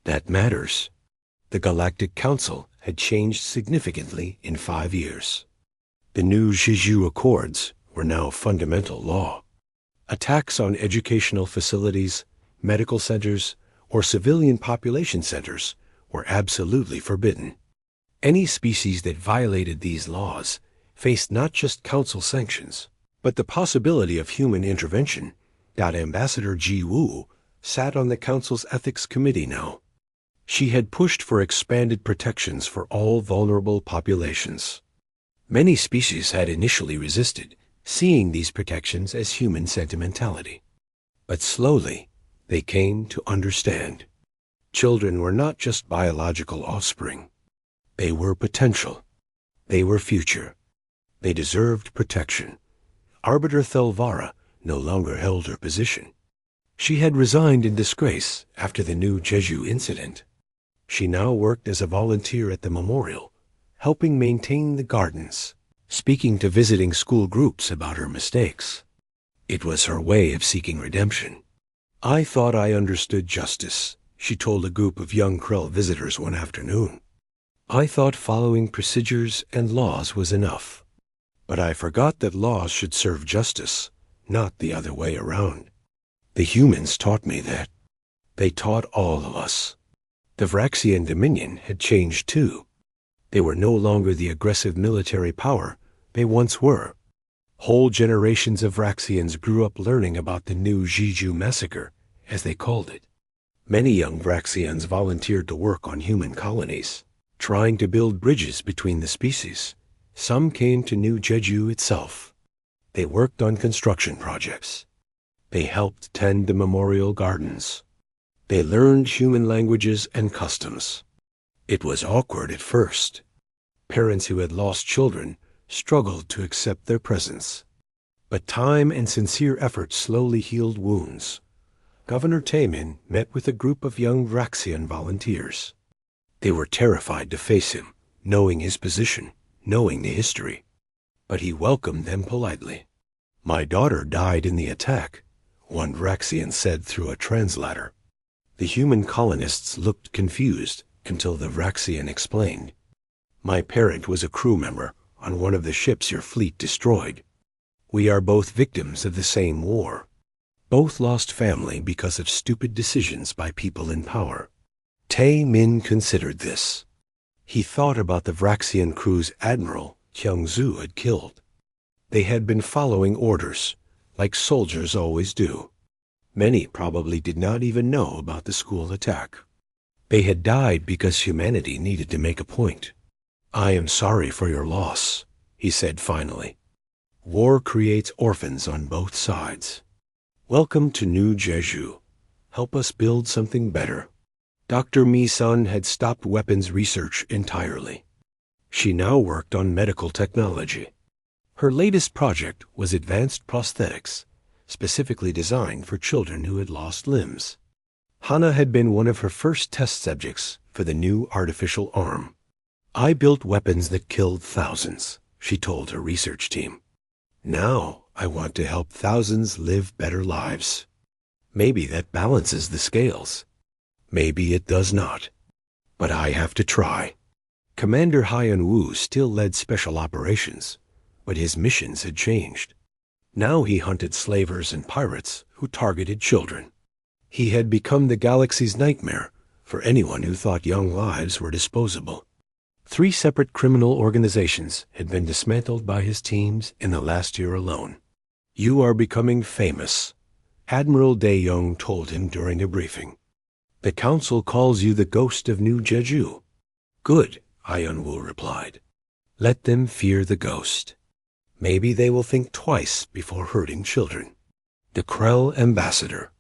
That matters." The Galactic Council had changed significantly in 5 years. The new Jeju Accords were now fundamental law. Attacks on educational facilities, medical centers, or civilian population centers were absolutely forbidden. Any species that violated these laws faced not just council sanctions, but the possibility of human intervention. Ambassador Ji Woo sat on the council's ethics committee now. She had pushed for expanded protections for all vulnerable populations. Many species had initially resisted, seeing these protections as human sentimentality. But slowly, they came to understand. Children were not just biological offspring. They were potential. They were future. They deserved protection. Arbiter Thelvara no longer held her position. She had resigned in disgrace after the New Jeju incident. She now worked as a volunteer at the memorial, helping maintain the gardens, speaking to visiting school groups about her mistakes. It was her way of seeking redemption. "I thought I understood justice," she told a group of young Krell visitors one afternoon. "I thought following procedures and laws was enough. But I forgot that laws should serve justice, not the other way around. The humans taught me that. They taught all of us." The Vraxian Dominion had changed too. They were no longer the aggressive military power they once were. Whole generations of Vraxians grew up learning about the New Jeju Massacre, as they called it. Many young Vraxians volunteered to work on human colonies, trying to build bridges between the species. Some came to New Jeju itself. They worked on construction projects. They helped tend the memorial gardens. They learned human languages and customs. It was awkward at first. Parents who had lost children struggled to accept their presence. But time and sincere effort slowly healed wounds. Governor Taemin met with a group of young Vraxian volunteers. They were terrified to face him, knowing his position, knowing the history. But he welcomed them politely. "My daughter died in the attack," one Vraxian said through a translator. The human colonists looked confused until the Vraxian explained. "My parent was a crew member on one of the ships your fleet destroyed. We are both victims of the same war. Both lost family because of stupid decisions by people in power." Tae Min considered this. He thought about the Vraxian crew's admiral Kyung-Zu had killed. They had been following orders, like soldiers always do. Many probably did not even know about the school attack. They had died because humanity needed to make a point. "I am sorry for your loss," he said finally. "War creates orphans on both sides. Welcome to New Jeju. Help us build something better." Dr. Mi-sun had stopped weapons research entirely. She now worked on medical technology. Her latest project was advanced prosthetics, specifically designed for children who had lost limbs. Hana had been one of her first test subjects for the new artificial arm. "I built weapons that killed thousands," she told her research team. "Now I want to help thousands live better lives." Maybe that balances the scales. Maybe it does not. But I have to try. Commander Hyun-woo still led special operations, but his missions had changed. Now he hunted slavers and pirates who targeted children. He had become the galaxy's nightmare for anyone who thought young lives were disposable. 3 separate criminal organizations had been dismantled by his teams in the last year alone. "You are becoming famous," Admiral Dae-young told him during a briefing. "The council calls you the ghost of New Jeju." "Good," Hyun-woo replied. "Let them fear the ghost. Maybe they will think twice before hurting children." The Krell Ambassador.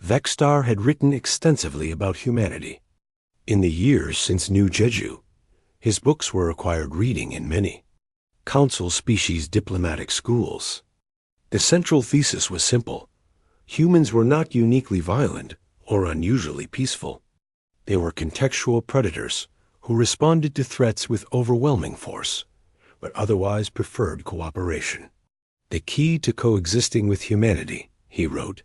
Vexstar had written extensively about humanity. In the years since New Jeju, his books were required reading in many council species diplomatic schools. The central thesis was simple. Humans were not uniquely violent or unusually peaceful. They were contextual predators who responded to threats with overwhelming force, but otherwise preferred cooperation. "The key to coexisting with humanity," he wrote,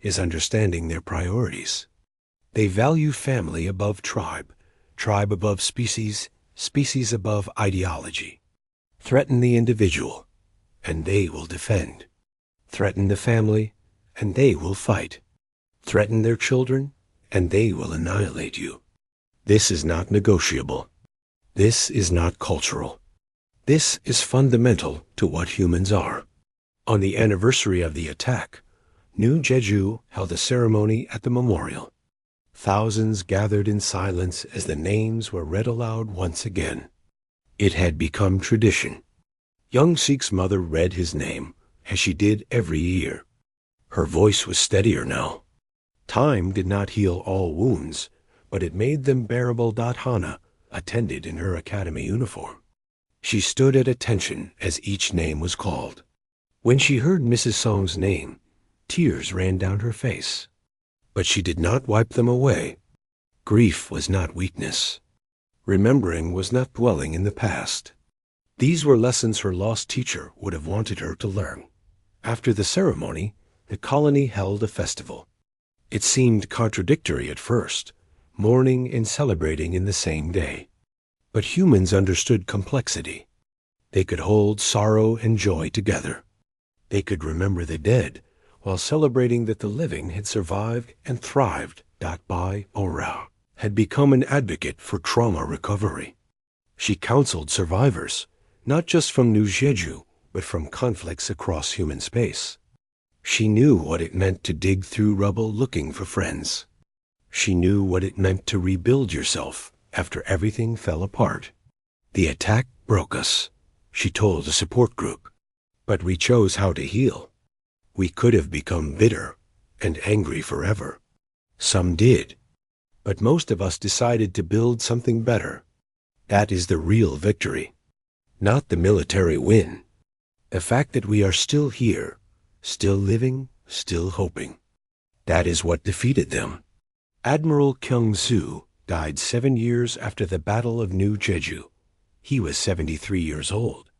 "is understanding their priorities. They value family above tribe, tribe above species, species above ideology. Threaten the individual, and they will defend. Threaten the family, and they will fight. Threaten their children, and they will annihilate you. This is not negotiable. This is not cultural. This is fundamental to what humans are." On the anniversary of the attack, New Jeju held a ceremony at the memorial. Thousands gathered in silence as the names were read aloud once again. It had become tradition. Young Sik's mother read his name, as she did every year. Her voice was steadier now. Time did not heal all wounds, but it made them bearable. Hana attended in her academy uniform. She stood at attention as each name was called. When she heard Mrs. Song's name, tears ran down her face. But she did not wipe them away. Grief was not weakness. Remembering was not dwelling in the past. These were lessons her lost teacher would have wanted her to learn. After the ceremony, the colony held a festival. It seemed contradictory at first, mourning and celebrating in the same day. But humans understood complexity. They could hold sorrow and joy together. They could remember the dead while celebrating that the living had survived and thrived. Bai Ora had become an advocate for trauma recovery. She counseled survivors, not just from New Jeju, but from conflicts across human space. She knew what it meant to dig through rubble looking for friends. She knew what it meant to rebuild yourself after everything fell apart. "The attack broke us," she told a support group. "But we chose how to heal. We could have become bitter and angry forever. Some did. But most of us decided to build something better. That is the real victory. not the military win. The fact that we are still here, still living, still hoping. That is what defeated them. Admiral Kyung-soo died 7 years after the Battle of New Jeju. He was 73 years old.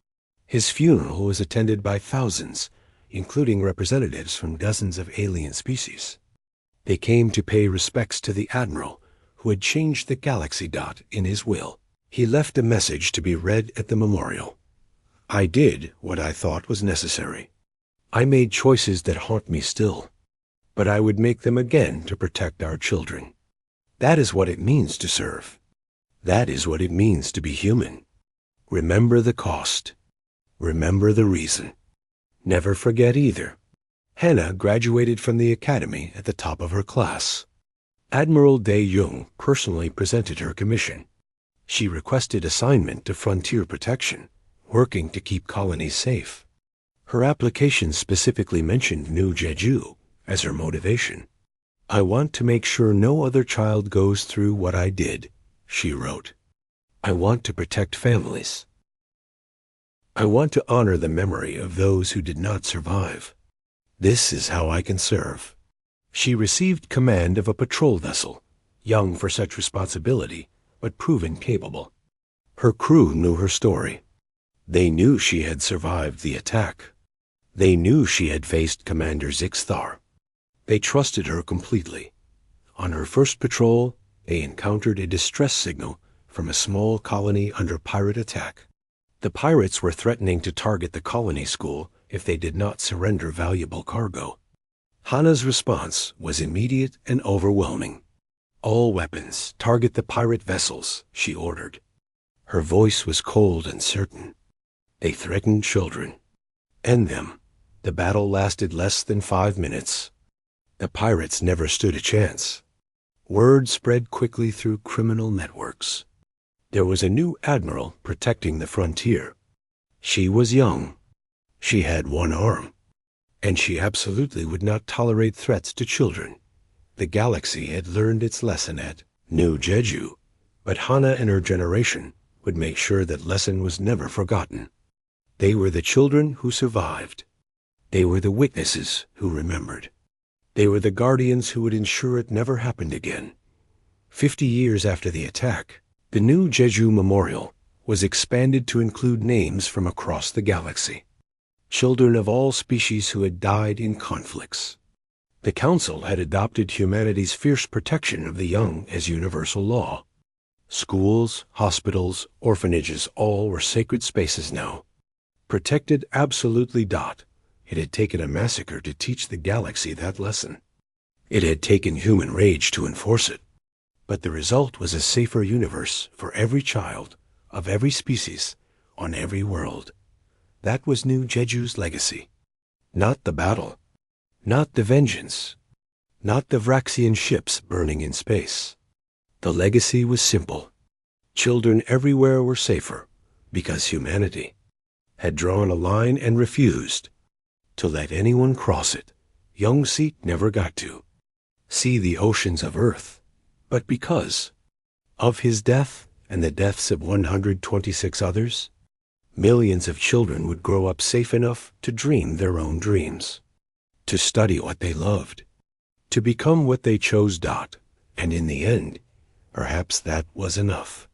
His funeral was attended by thousands, including representatives from dozens of alien species. They came to pay respects to the admiral who had changed the galaxy dot in his will. He left a message to be read at the memorial. I did what I thought was necessary. I made choices that haunt me still, but I would make them again to protect our children. That is what it means to serve. That is what it means to be human. Remember the cost. Remember the reason. Never forget either. Hannah graduated from the academy at the top of her class. Admiral Dae-jung personally presented her commission. She requested assignment to frontier protection, working to keep colonies safe. Her application specifically mentioned New Jeju as her motivation. I want to make sure no other child goes through what I did, she wrote. I want to protect families. I want to honor the memory of those who did not survive. This is how I can serve. She received command of a patrol vessel, young for such responsibility, but proven capable. Her crew knew her story. They knew she had survived the attack. They knew she had faced Commander Zixthar. They trusted her completely. On her first patrol, they encountered a distress signal from a small colony under pirate attack. The pirates were threatening to target the colony school if they did not surrender valuable cargo. Hannah's response was immediate and overwhelming. All weapons target the pirate vessels, she ordered. Her voice was cold and certain. They threatened children. End them. The battle lasted less than 5 minutes. The pirates never stood a chance. Word spread quickly through criminal networks. There was a new admiral protecting the frontier. She was young. She had one arm. And she absolutely would not tolerate threats to children. The galaxy had learned its lesson at New Jeju, but Hannah and her generation would make sure that lesson was never forgotten. They were the children who survived. They were the witnesses who remembered. They were the guardians who would ensure it never happened again. 50 years after the attack, the New Jeju Memorial was expanded to include names from across the galaxy. Children of all species who had died in conflicts. The Council had adopted humanity's fierce protection of the young as universal law. Schools, hospitals, orphanages, all were sacred spaces now. Protected absolutely. It had taken a massacre to teach the galaxy that lesson. It had taken human rage to enforce it. But the result was a safer universe for every child, of every species, on every world. That was New Jeju's legacy. Not the battle. Not the vengeance. Not the Vraxian ships burning in space. The legacy was simple. Children everywhere were safer, because humanity had drawn a line and refused to let anyone cross it. Young Seat never got to see the oceans of Earth, but because of his death and the deaths of 126 others, millions of children would grow up safe enough to dream their own dreams, to study what they loved, to become what they chose. And in the end, perhaps that was enough.